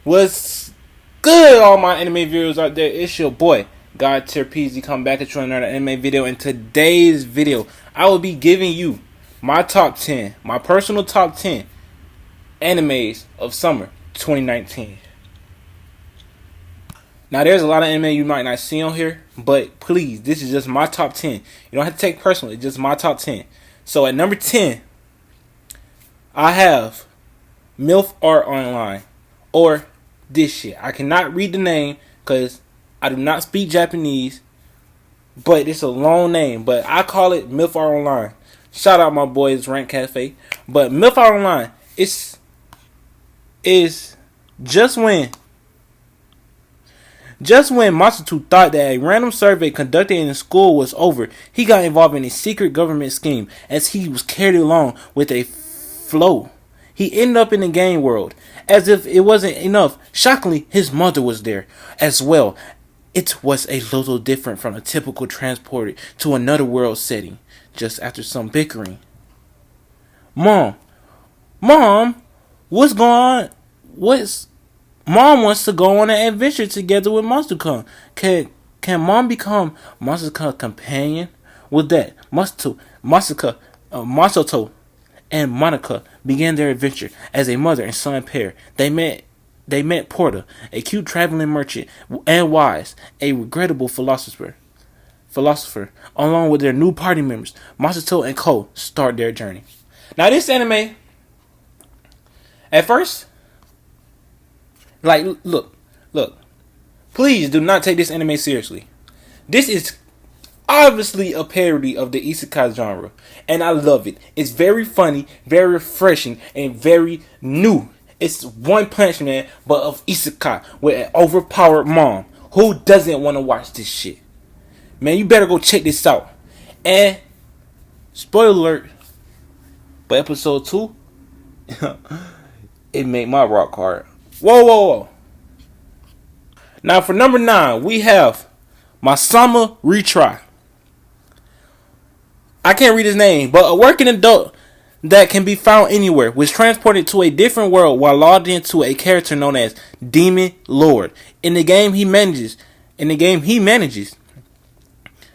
What's good, all my anime viewers out there? It's your boy, God Tier Peasy, come back at you on another anime video. In today's video, I will be giving you my top 10, my personal top 10 animes of summer 2019. Now, there's a lot of anime you might not see on here, but please, this is just my top 10. You don't have to take it personally, it's just my top 10. So at number 10, I have MILF Art Online, or this shit. I cannot read the name because I do not speak Japanese, but it's a long name. But I call it MILF Art Online. Shout out my boys Rank Cafe. But MILF Art Online is just when Matsutu thought that a random survey conducted in the school was over, he got involved in a secret government scheme as he was carried along with a flow. He ended up in the game world. As if it wasn't enough, shockingly, his mother was there as well. It was a little different from a typical transported to another world setting. Just after some bickering. Mom, what's going on? Mom wants to go on an adventure together with Monster-kun. Can Mom become Monster-kun's companion? With that, Masato and Monica began their adventure as a mother and son pair. They met Porta, a cute traveling merchant, and Wise, a regrettable philosopher. Along with their new party members, Masato and Ko start their journey. Now, this anime, at first, look, please do not take this anime seriously. This is obviously a parody of the isekai genre, and I love it. It's very funny, very refreshing, and very new. It's One Punch Man, but of isekai with an overpowered mom. Who doesn't want to watch this shit? Man, you better go check this out. And spoiler alert, but episode 2 it made my rock hard. Whoa. Now for number 9, we have Masama Retry. I can't read his name, but a working adult that can be found anywhere was transported to a different world while logged into a character known as Demon Lord. In the game he manages.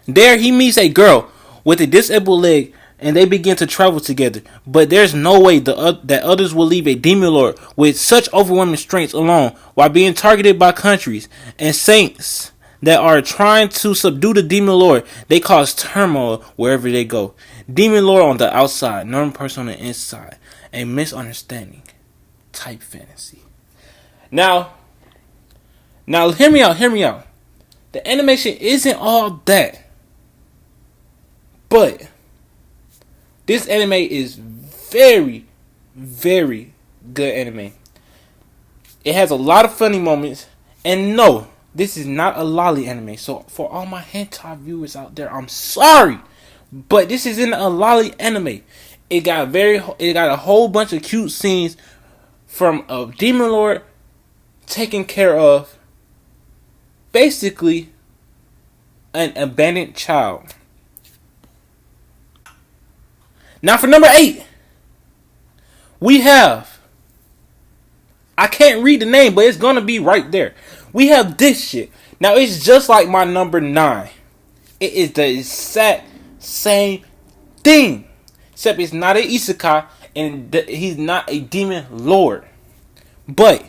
There he meets a girl with a disabled leg and they begin to travel together. But there's no way that others will leave a Demon Lord with such overwhelming strength alone while being targeted by countries and saints that are trying to subdue the Demon Lord. They cause turmoil wherever they go. Demon Lord on the outside, normal person on the inside. A misunderstanding type fantasy. Now hear me out. The animation isn't all that, but this anime is very, very good anime. It has a lot of funny moments, and no, this is not a lolly anime. So for all my hentai viewers out there, I'm sorry, but this isn't a lolly anime. It got a whole bunch of cute scenes from a Demon Lord taking care of basically an abandoned child. Now for number 8, we have, I can't read the name, but it's gonna be right there. We have this shit. Now it's just like my number 9. It is the exact same thing, except it's not an isekai and he's not a Demon Lord. But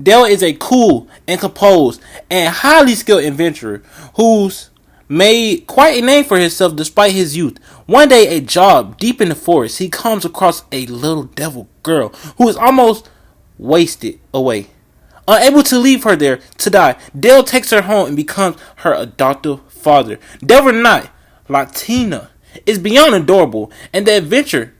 Dell is a cool and composed and highly skilled adventurer who's made quite a name for himself despite his youth. One day, a job deep in the forest, he comes across a little devil girl who is almost wasted away. Unable to leave her there to die, Dale takes her home and becomes her adoptive father. Devil Knight, Latina, is beyond adorable, and the adventurer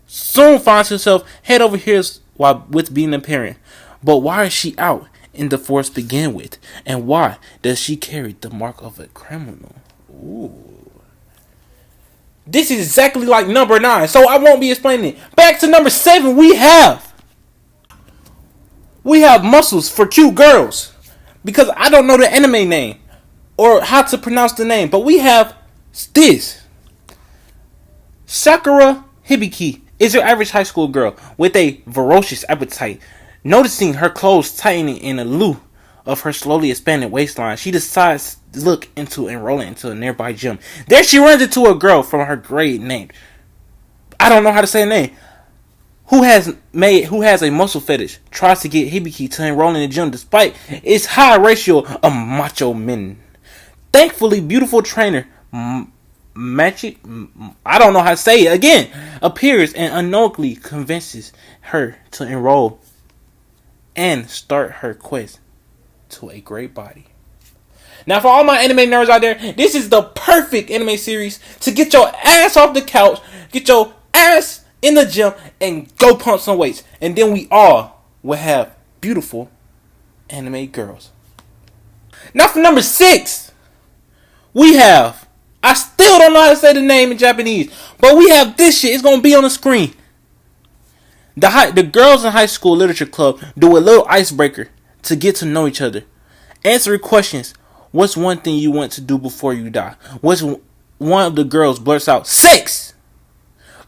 soon finds herself head over heels with being a parent. But why is she out in the forest to begin with? And why does she carry the mark of a criminal? Ooh. This is exactly like number 9, so I won't be explaining it. Back to number 7, we have Muscles for Cute Girls. Because I don't know the anime name or how to pronounce the name, but we have this. Sakura Hibiki is your average high school girl with a ferocious appetite Noticing her clothes tightening in a lieu of her slowly expanding waistline, she decides to look into enrolling into a nearby gym. There she runs into a girl from her grade named, I don't know how to say her name, who has a muscle fetish, tries to get Hibiki to enroll in the gym despite its high ratio of macho men. Thankfully, beautiful trainer Magic, I don't know how to say it again, appears and unknowingly convinces her to enroll and start her quest to a great body. Now, for all my anime nerds out there, this is the perfect anime series to get your ass off the couch, get your ass in the gym, and go pump some weights. And then we all will have beautiful anime girls. Now, for number 6, we have, I still don't know how to say the name in Japanese, but we have this shit. It's going to be on the screen. The girls in high school literature club do a little icebreaker to get to know each other. Answering questions. What's one thing you want to do before you die? What's one of the girls blurts out, sex!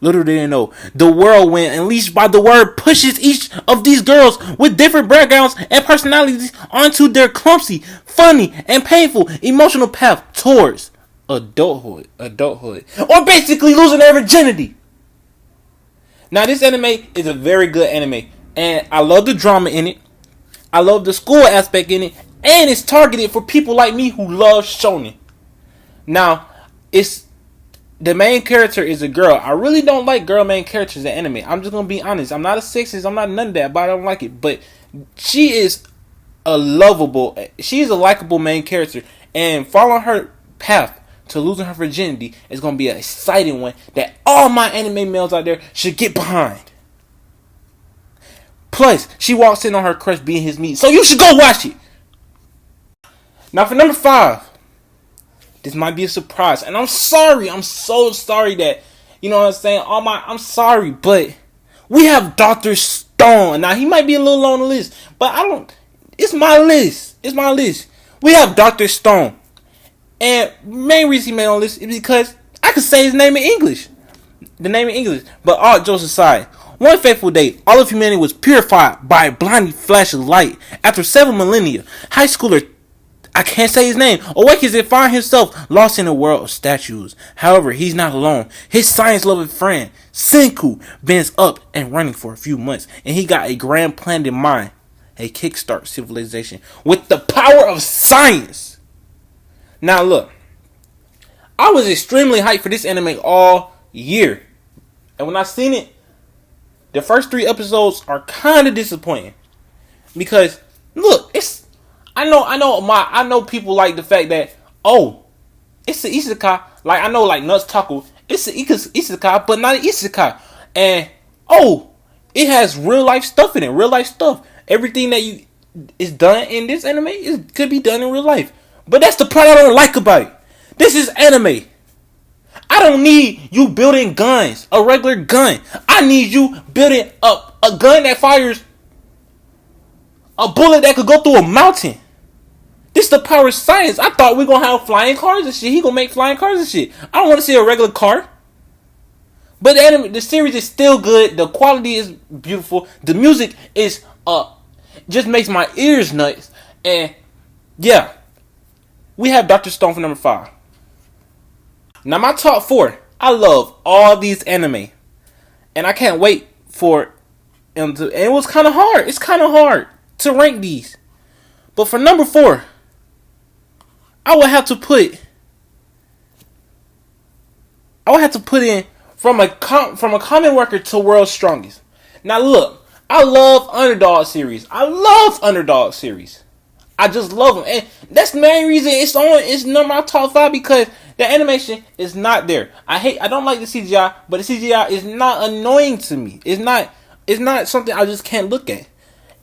Little did they know, the whirlwind unleashed by the word pushes each of these girls with different backgrounds and personalities onto their clumsy, funny, and painful emotional path towards adulthood, or basically losing their virginity. Now, this anime is a very good anime, and I love the drama in it. I love the school aspect in it, and it's targeted for people like me who love shonen. Now, the main character is a girl. I really don't like girl main characters in anime. I'm just gonna be honest. I'm not a sexist. I'm not none of that, but I don't like it. But she is a likable main character, and following her path to losing her virginity is gonna be an exciting one that all my anime males out there should get behind. Plus, she walks in on her crush being his meat, so you should go watch it. Now, for number 5, this might be a surprise, and I'm sorry. I'm so sorry that, you know what I'm saying. I'm sorry, but we have Dr.Stone. Now, he might be a little low on the list, but it's my list. We have Dr.Stone. And main reason he made on this is because I could say his name in English. But all jokes aside, one fateful day, all of humanity was purified by a blinding flash of light. After 7 millennia, high schooler, I can't say his name, awakens and finds himself lost in a world of statues. However, he's not alone. His science-loving friend, Senku, been up and running for a few months, and he got a grand plan in mind. A kickstart civilization with the power of science. Now look, I was extremely hyped for this anime all year. And when I seen it, the first 3 episodes are kind of disappointing. Because, look, I know people like the fact that, it's an isekai. Like, I know, like, Nuts Taco, it's an isekai, but not an isekai. And, it has real life stuff in it, Everything that is done in this anime could be done in real life. But that's the part I don't like about it. This is anime. I don't need you building guns, a regular gun. I need you building up a gun that fires a bullet that could go through a mountain. This is the power of science. I thought we gonna have flying cars and shit. He gonna make flying cars and shit. I don't want to see a regular car. But the series is still good. The quality is beautiful. The music is just makes my ears nuts. And yeah, we have Dr. Stone for number 5. Now my top 4. I love all these anime, and I can't wait for them to. And it was kind of hard. It's kind of hard to rank these. But for number 4, I would have to put in from a common worker to world's strongest. Now look, I love underdog series. I just love them, and that's the main reason it's number my top 5, because the animation is not there. I don't like the CGI, but the CGI is not annoying to me. It's not something I just can't look at.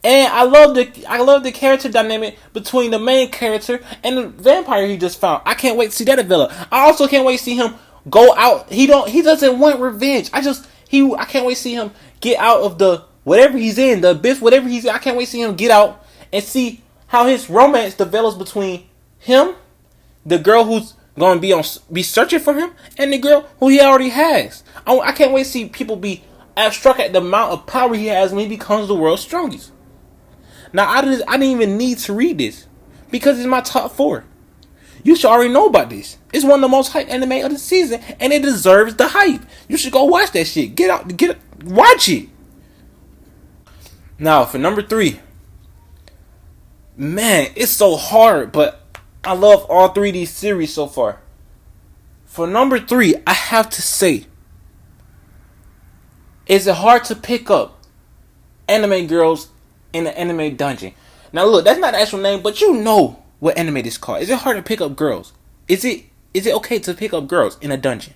And I love the character dynamic between the main character and the vampire he just found. I can't wait to see that develop. I also can't wait to see him go out. He doesn't want revenge. I can't wait to see him get out of the whatever he's in, the abyss, whatever he's in. I can't wait to see him get out and see how his romance develops between him, the girl who's going to be searching for him, and the girl who he already has. I can't wait to see people be struck at the amount of power he has when he becomes the world's strongest. Now, I didn't even need to read this because it's my top 4. You should already know about this. It's one of the most hyped anime of the season, and it deserves the hype. You should go watch that shit. Watch it. Now, for number 3, man, it's so hard, but I love all 3 of these series so far. For number 3, I have to say, is it hard to pick up anime girls in the anime dungeon? Now, look, that's not the actual name, but you know what anime this is called. Is it hard to pick up girls? Is it okay to pick up girls in a dungeon?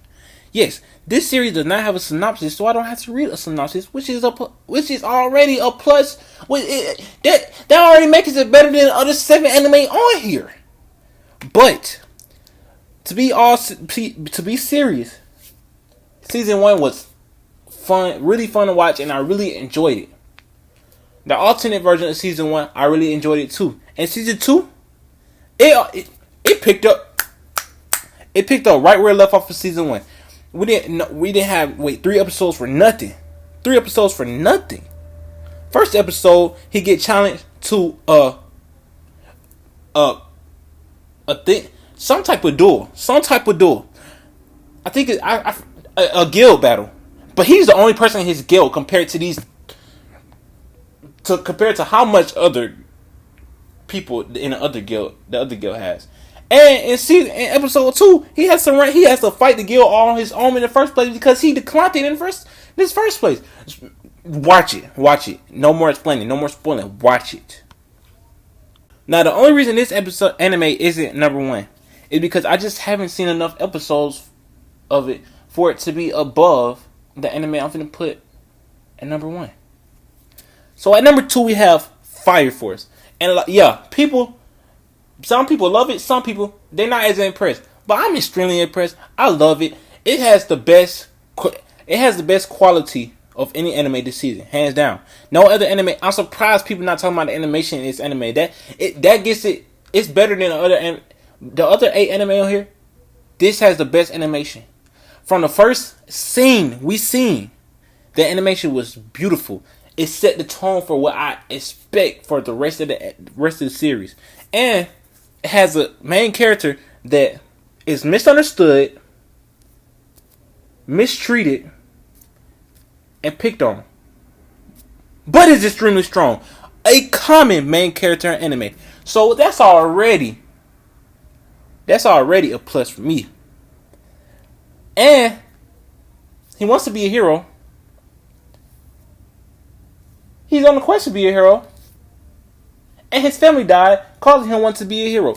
Yes, this series does not have a synopsis, so I don't have to read a synopsis, which is already a plus. That already makes it better than the other 7 anime on here. But to be serious, season 1 was fun, really fun to watch, and I really enjoyed it. The alternate version of season 1, I really enjoyed it too. And season 2, it picked up. It picked up right where it left off of season 1. We didn't have 3 episodes for nothing. 3 episodes for nothing. First episode, he get challenged to some type of duel. I think a guild battle. But he's the only person in his guild compared to how much other people in the other guild has. And in episode 2, he has to fight the guild all on his own in the first place because he declined it in this first place. Watch it. No more explaining, no more spoiling. Watch it. Now, the only reason this anime isn't number 1 is because I just haven't seen enough episodes of it for it to be above the anime I'm going to put at number 1. So at number 2, we have Fire Force. And some people love it, some people, they're not as impressed. But I'm extremely impressed. I love it. It has the best quality of any anime this season, hands down. No other anime. I'm surprised people not talking about the animation in this anime. That gets it. It's better than the other 8 anime on here. This has the best animation. From the first scene we seen, the animation was beautiful. It set the tone for what I expect for the rest of the series. And it has a main character that is misunderstood, mistreated, and picked on, but is extremely strong. A common main character in anime. So that's already a plus for me. And he wants to be a hero. He's on the quest to be a hero. And his family died, causing him want to be a hero.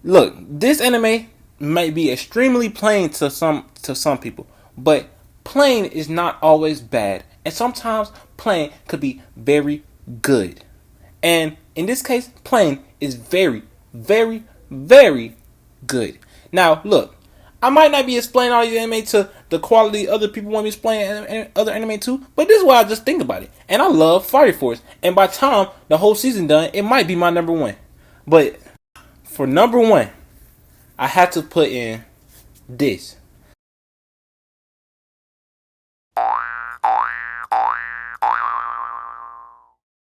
Look, this anime might be extremely plain to some people, but plain is not always bad. And sometimes plain could be very good. And in this case, plain is very, very, very good. Now, look, I might not be explaining all these anime to the quality other people want me to explain other anime too, but this is why I just think about it. And I love Fire Force. And by the time the whole season done, it might be my number 1. But for number 1, I have to put in this.